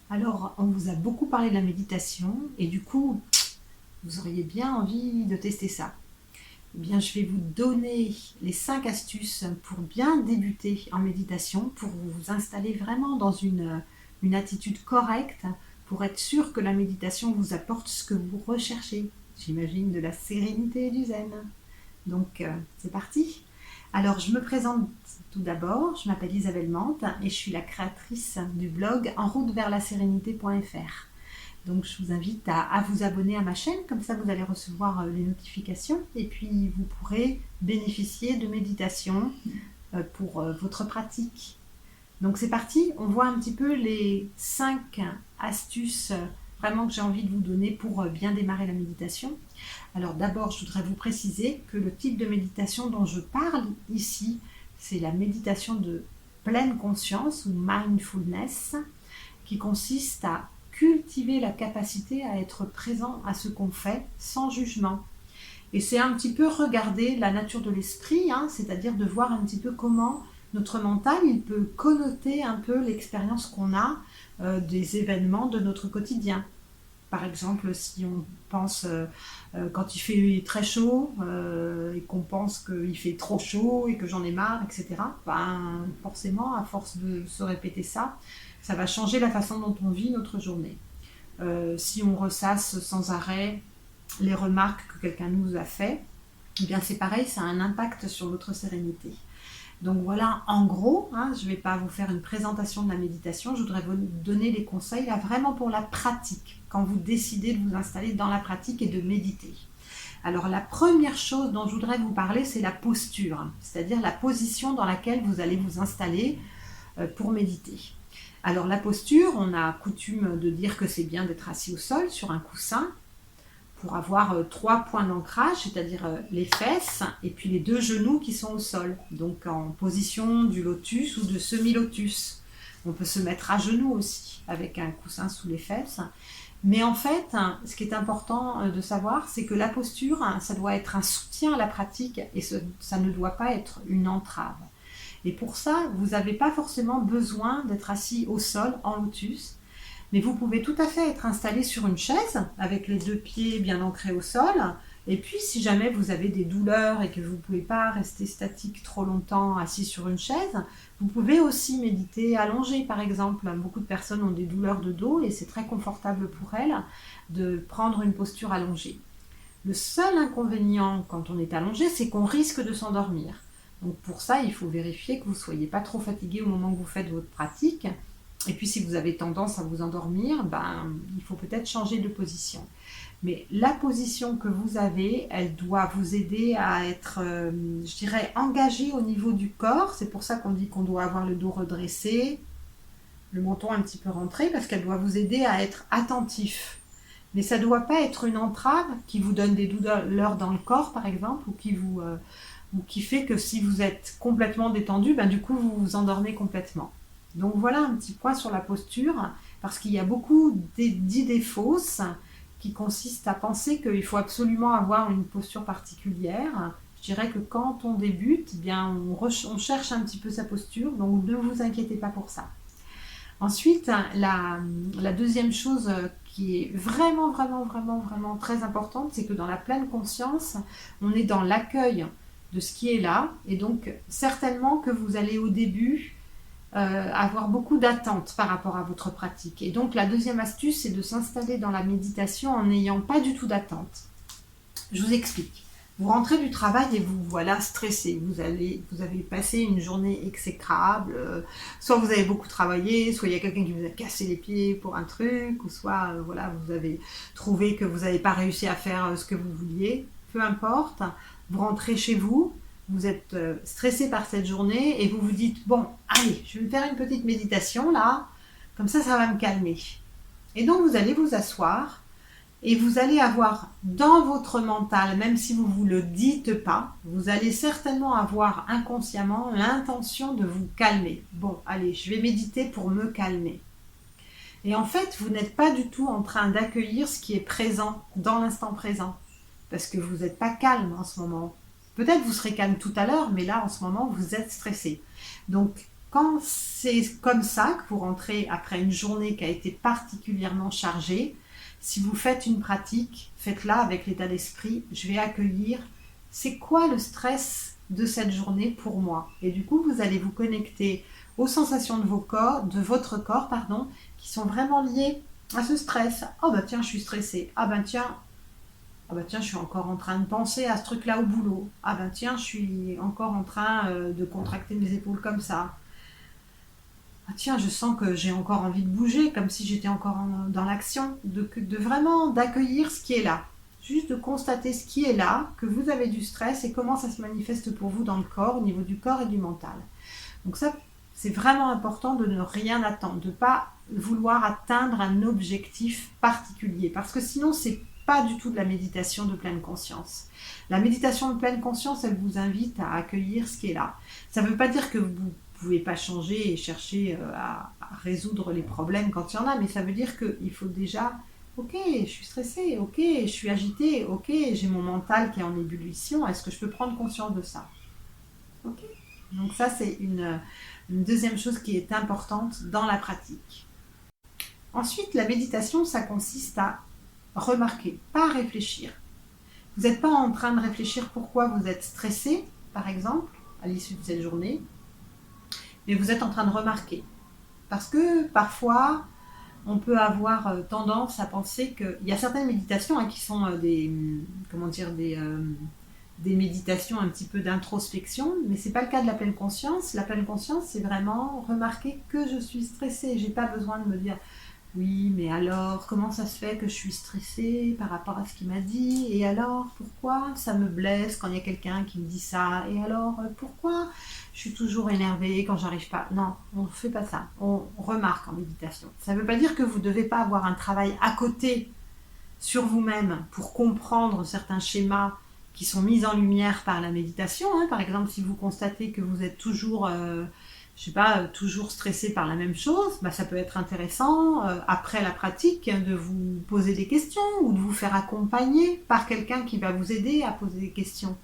Alors, on vous a beaucoup parlé de la méditation et du coup, vous auriez bien envie de tester ça. Eh bien, je vais vous donner les 5 astuces pour bien débuter en méditation, pour vous installer vraiment dans une attitude correcte, pour être sûr que la méditation vous apporte ce que vous recherchez. J'imagine de la sérénité et du zen. Donc, c'est parti. Alors, je me présente tout d'abord. Je m'appelle Isabelle Mante et je suis la créatrice du blog enrouteverslasérénité.fr. Donc, je vous invite à vous abonner à ma chaîne, comme ça vous allez recevoir les notifications et puis vous pourrez bénéficier de méditation pour votre pratique. Donc, c'est parti. On voit un petit peu les 5 astuces vraiment que j'ai envie de vous donner pour bien démarrer la méditation. Alors d'abord, je voudrais vous préciser que le type de méditation dont je parle ici, c'est la méditation de pleine conscience ou mindfulness, qui consiste à cultiver la capacité à être présent à ce qu'on fait sans jugement. Et c'est un petit peu regarder la nature de l'esprit, c'est-à-dire de voir un petit peu comment notre mental il peut connoter un peu l'expérience qu'on a des événements de notre quotidien. Par exemple, si on pense quand il fait très chaud et qu'on pense qu'il fait trop chaud et que j'en ai marre, etc., ben, forcément, à force de se répéter ça, ça va changer la façon dont on vit notre journée. Si on ressasse sans arrêt les remarques que quelqu'un nous a fait, eh bien c'est pareil, ça a un impact sur notre sérénité. Donc voilà, en gros, je ne vais pas vous faire une présentation de la méditation, je voudrais vous donner les conseils là, vraiment pour la pratique, quand vous décidez de vous installer dans la pratique et de méditer. Alors la première chose dont je voudrais vous parler, c'est la posture, c'est-à-dire la position dans laquelle vous allez vous installer pour méditer. Alors la posture, on a coutume de dire que c'est bien d'être assis au sol sur un coussin, pour avoir 3 points d'ancrage, c'est-à-dire les fesses et puis les 2 genoux qui sont au sol, donc en position du lotus ou de semi-lotus. On peut se mettre à genoux aussi avec un coussin sous les fesses. Mais en fait, ce qui est important de savoir, c'est que la posture, ça doit être un soutien à la pratique et ça ne doit pas être une entrave. Et pour ça, vous n'avez pas forcément besoin d'être assis au sol en lotus. Mais vous pouvez tout à fait être installé sur une chaise avec les 2 pieds bien ancrés au sol. Et puis, si jamais vous avez des douleurs et que vous ne pouvez pas rester statique trop longtemps assis sur une chaise, vous pouvez aussi méditer allongé, par exemple. Beaucoup de personnes ont des douleurs de dos et c'est très confortable pour elles de prendre une posture allongée. Le seul inconvénient quand on est allongé, c'est qu'on risque de s'endormir. Donc pour ça, il faut vérifier que vous ne soyez pas trop fatigué au moment que vous faites votre pratique. Et puis si vous avez tendance à vous endormir, il faut peut-être changer de position. Mais la position que vous avez, elle doit vous aider à être, je dirais, engagé au niveau du corps. C'est pour ça qu'on dit qu'on doit avoir le dos redressé, le menton un petit peu rentré, parce qu'elle doit vous aider à être attentif. Mais ça ne doit pas être une entrave qui vous donne des douleurs dans le corps, par exemple, ou qui fait que si vous êtes complètement détendu, du coup, vous vous endormez complètement. Donc voilà un petit point sur la posture, parce qu'il y a beaucoup d'idées fausses qui consistent à penser qu'il faut absolument avoir une posture particulière. Je dirais que quand on débute, on cherche un petit peu sa posture, donc ne vous inquiétez pas pour ça. Ensuite, la deuxième chose qui est vraiment, vraiment, vraiment, vraiment très importante, c'est que dans la pleine conscience, on est dans l'accueil de ce qui est là, et donc certainement que vous allez au début avoir beaucoup d'attentes par rapport à votre pratique. Et donc la deuxième astuce, c'est de s'installer dans la méditation en n'ayant pas du tout d'attente. Je vous explique. Vous rentrez du travail et vous voilà stressé. Vous avez passé une journée exécrable. Soit vous avez beaucoup travaillé, soit il y a quelqu'un qui vous a cassé les pieds pour un truc, ou soit vous avez trouvé que vous n'avez pas réussi à faire ce que vous vouliez. Peu importe. Vous rentrez chez vous. Vous êtes stressé par cette journée et vous vous dites, bon, allez, je vais me faire une petite méditation là, comme ça va me calmer. Et donc vous allez vous asseoir et vous allez avoir dans votre mental, même si vous ne vous le dites pas, vous allez certainement avoir inconsciemment l'intention de vous calmer. Bon, allez, je vais méditer pour me calmer. Et en fait, vous n'êtes pas du tout en train d'accueillir ce qui est présent dans l'instant présent, parce que vous n'êtes pas calme en ce moment. Peut-être vous serez calme tout à l'heure, mais là, en ce moment, vous êtes stressé. Donc, quand c'est comme ça que vous rentrez après une journée qui a été particulièrement chargée, si vous faites une pratique, faites-la avec l'état d'esprit, je vais accueillir, c'est quoi le stress de cette journée pour moi? Et du coup, vous allez vous connecter aux sensations de votre corps, qui sont vraiment liées à ce stress. Oh bah tiens, je suis stressée. Ah bah tiens, je suis encore en train de penser à ce truc-là au boulot. Ah bah tiens, je suis encore en train de contracter mes épaules comme ça. Ah tiens, je sens que j'ai encore envie de bouger, comme si j'étais encore dans l'action. De vraiment d'accueillir ce qui est là. Juste de constater ce qui est là, que vous avez du stress et comment ça se manifeste pour vous dans le corps, au niveau du corps et du mental. Donc ça, c'est vraiment important de ne rien attendre, de ne pas vouloir atteindre un objectif particulier. Parce que sinon, c'est pas du tout de la méditation de pleine conscience. La méditation de pleine conscience, elle vous invite à accueillir ce qui est là. Ça ne veut pas dire que vous ne pouvez pas changer et chercher à résoudre les problèmes quand il y en a, mais ça veut dire qu'il faut déjà, ok, je suis stressée, ok, je suis agitée, ok, j'ai mon mental qui est en ébullition, est-ce que je peux prendre conscience de ça? Ok. Donc ça, c'est une deuxième chose qui est importante dans la pratique. Ensuite, la méditation, ça consiste à remarquer, pas à réfléchir. Vous n'êtes pas en train de réfléchir pourquoi vous êtes stressé, par exemple, à l'issue de cette journée, mais vous êtes en train de remarquer. Parce que parfois, on peut avoir tendance à penser qu'il y a certaines méditations qui sont des méditations un petit peu d'introspection, mais c'est pas le cas de la pleine conscience. La pleine conscience, c'est vraiment remarquer que je suis stressée. J'ai pas besoin de me dire oui, mais alors comment ça se fait que je suis stressée par rapport à ce qu'il m'a dit? Et alors pourquoi ça me blesse quand il y a quelqu'un qui me dit ça? Et alors pourquoi je suis toujours énervée quand j'arrive pas? Non, on ne fait pas ça. On remarque en méditation. Ça ne veut pas dire que vous ne devez pas avoir un travail à côté sur vous-même pour comprendre certains schémas qui sont mis en lumière par la méditation. Par exemple, si vous constatez que vous êtes toujours, toujours stressé par la même chose, ça peut être intéressant, après la pratique, de vous poser des questions ou de vous faire accompagner par quelqu'un qui va vous aider à poser des questions.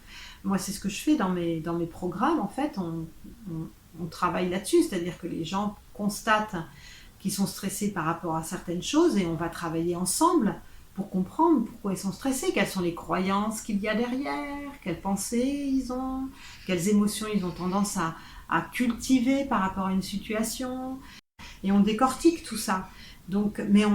Moi, c'est ce que je fais dans mes programmes. En fait, on travaille là-dessus, c'est-à-dire que les gens constatent qu'ils sont stressés par rapport à certaines choses et on va travailler ensemble pour comprendre pourquoi ils sont stressés, quelles sont les croyances qu'il y a derrière, quelles pensées ils ont, quelles émotions ils ont tendance à cultiver par rapport à une situation. Et on décortique tout ça. Donc, mais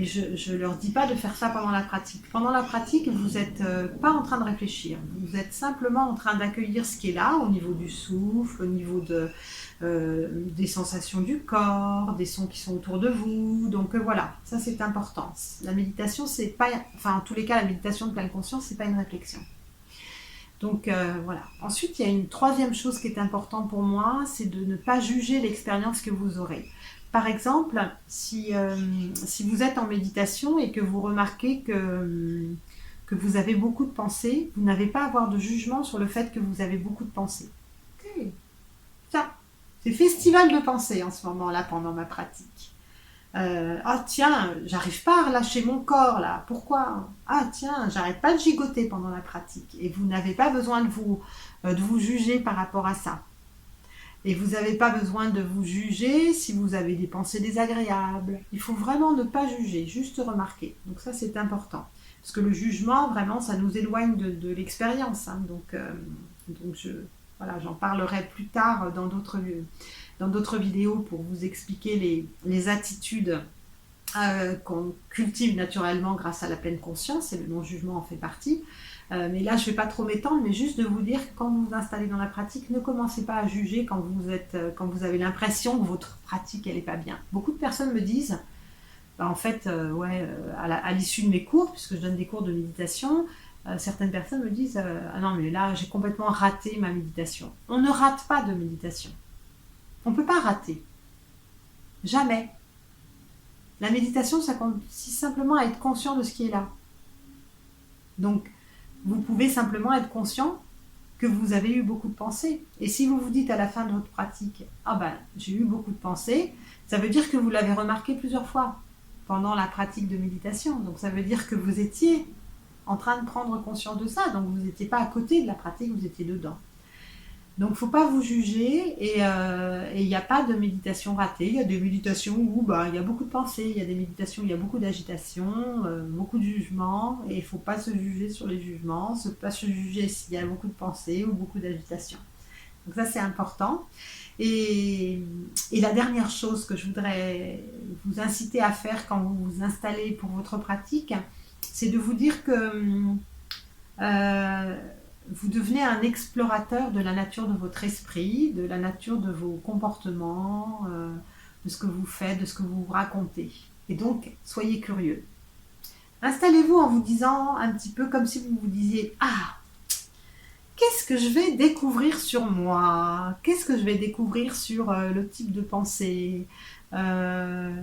je ne leur dis pas de faire ça pendant la pratique. Pendant la pratique, vous n'êtes pas en train de réfléchir. Vous êtes simplement en train d'accueillir ce qui est là, au niveau du souffle, au niveau des sensations du corps, des sons qui sont autour de vous. Donc voilà, ça c'est important. La méditation, c'est pas, enfin en tous les cas, la méditation de pleine conscience, c'est pas une réflexion. Donc voilà. Ensuite, il y a une troisième chose qui est importante pour moi, c'est de ne pas juger l'expérience que vous aurez. Par exemple, si vous êtes en méditation et que vous remarquez que vous avez beaucoup de pensées, vous n'avez pas à avoir de jugement sur le fait que vous avez beaucoup de pensées. Ok. Ça, c'est festival de pensées en ce moment-là pendant ma pratique. Ah tiens, j'arrive pas à relâcher mon corps là. Pourquoi? Ah tiens, j'arrête pas de gigoter pendant la pratique. Et vous n'avez pas besoin de vous juger par rapport à ça. Et vous n'avez pas besoin de vous juger si vous avez des pensées désagréables. Il faut vraiment ne pas juger, juste remarquer. Donc ça, c'est important. Parce que le jugement, vraiment, ça nous éloigne de l'expérience. Donc j'en parlerai plus tard dans d'autres vidéos pour vous expliquer les attitudes qu'on cultive naturellement grâce à la pleine conscience, et le non-jugement en fait partie. Mais là, je ne vais pas trop m'étendre, mais juste de vous dire que quand vous vous installez dans la pratique, ne commencez pas à juger quand vous avez l'impression que votre pratique, elle n'est pas bien. Beaucoup de personnes me disent, à l'issue de mes cours, puisque je donne des cours de méditation, certaines personnes me disent ah non, mais là, j'ai complètement raté ma méditation. On ne rate pas de méditation. On ne peut pas rater. Jamais. La méditation, ça consiste simplement à être conscient de ce qui est là. Donc, vous pouvez simplement être conscient que vous avez eu beaucoup de pensées. Et si vous vous dites à la fin de votre pratique, j'ai eu beaucoup de pensées, ça veut dire que vous l'avez remarqué plusieurs fois pendant la pratique de méditation. Donc ça veut dire que vous étiez en train de prendre conscience de ça. Donc vous n'étiez pas à côté de la pratique, vous étiez dedans. Donc, il ne faut pas vous juger et il n'y a pas de méditation ratée. Il y a des méditations où bah, il y a beaucoup de pensées, il y a des méditations où il y a beaucoup d'agitation, beaucoup de jugements, et il ne faut pas se juger sur les jugements, ne pas se juger s'il y a beaucoup de pensées ou beaucoup d'agitation. Donc ça, c'est important. Et, et la dernière chose que je voudrais vous inciter à faire quand vous vous installez pour votre pratique, c'est de vous dire que euh, vous devenez un explorateur de la nature de votre esprit, de la nature de vos comportements, de ce que vous faites, de ce que vous racontez. Et donc, soyez curieux. Installez-vous en vous disant un petit peu comme si vous vous disiez: ah, qu'est-ce que je vais découvrir sur moi? Qu'est-ce que je vais découvrir sur le type de pensée? Euh,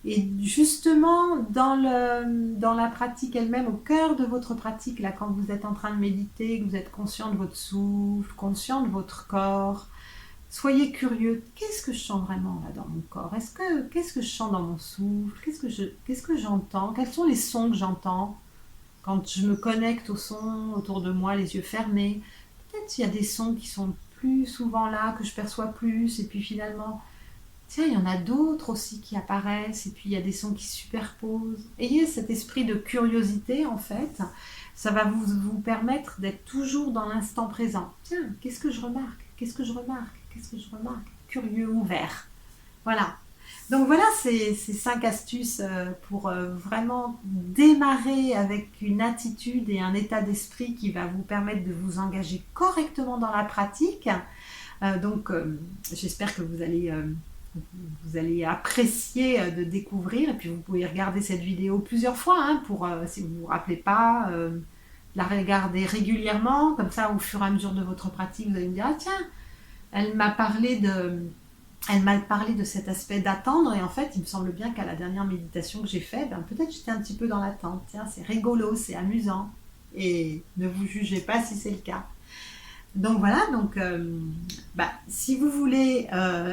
Et justement, dans la pratique elle-même, au cœur de votre pratique, là, quand vous êtes en train de méditer, que vous êtes conscient de votre souffle, conscient de votre corps, soyez curieux. Qu'est-ce que je sens vraiment là dans mon corps? Qu'est-ce que je sens dans mon souffle? Qu'est-ce que j'entends? Quels sont les sons que j'entends quand je me connecte aux sons autour de moi, les yeux fermés? Peut-être qu'il y a des sons qui sont plus souvent là, que je perçois plus, et puis finalement, tiens, il y en a d'autres aussi qui apparaissent, et puis il y a des sons qui se superposent. Ayez cet esprit de curiosité, en fait. Ça va vous permettre d'être toujours dans l'instant présent. Tiens, qu'est-ce que je remarque? Qu'est-ce que je remarque? Qu'est-ce que je remarque? Curieux, ouvert. Voilà. Donc voilà ces 5 astuces pour vraiment démarrer avec une attitude et un état d'esprit qui va vous permettre de vous engager correctement dans la pratique. J'espère que vous allez apprécier de découvrir, et puis vous pouvez regarder cette vidéo plusieurs fois hein, pour, si vous ne vous rappelez pas, la regarder régulièrement, comme ça au fur et à mesure de votre pratique, vous allez me dire: ah tiens, elle m'a parlé de, elle m'a parlé de cet aspect d'attendre, et en fait il me semble bien qu'à la dernière méditation que j'ai faite, ben, peut-être j'étais un petit peu dans l'attente. Tiens, c'est rigolo, c'est amusant, et ne vous jugez pas si c'est le cas. Donc voilà, si vous voulez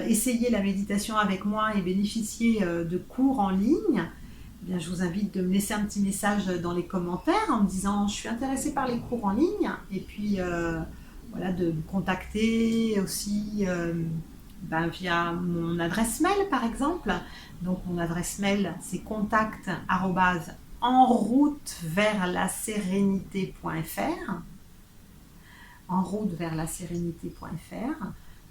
essayer la méditation avec moi et bénéficier de cours en ligne, eh bien, je vous invite de me laisser un petit message dans les commentaires en me disant: je suis intéressée par les cours en ligne, et puis voilà, de me contacter aussi via mon adresse mail par exemple. Donc mon adresse mail, c'est contact en route vers la sérénité.fr, en route vers la sérénité.fr.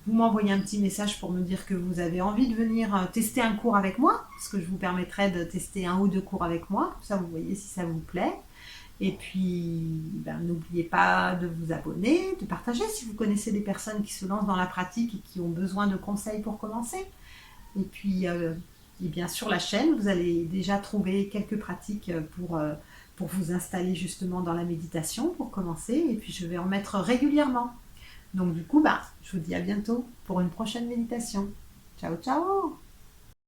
Vous m'envoyez un petit message pour me dire que vous avez envie de venir tester un cours avec moi, parce que je vous permettrai de tester 1 ou 2 cours avec moi, ça vous voyez si ça vous plaît. Et puis, n'oubliez pas de vous abonner, de partager si vous connaissez des personnes qui se lancent dans la pratique et qui ont besoin de conseils pour commencer. Et puis, et bien sur la chaîne, vous allez déjà trouver quelques pratiques pour vous installer justement dans la méditation pour commencer. Et puis, je vais en mettre régulièrement. Donc du coup, je vous dis à bientôt pour une prochaine méditation. Ciao, ciao!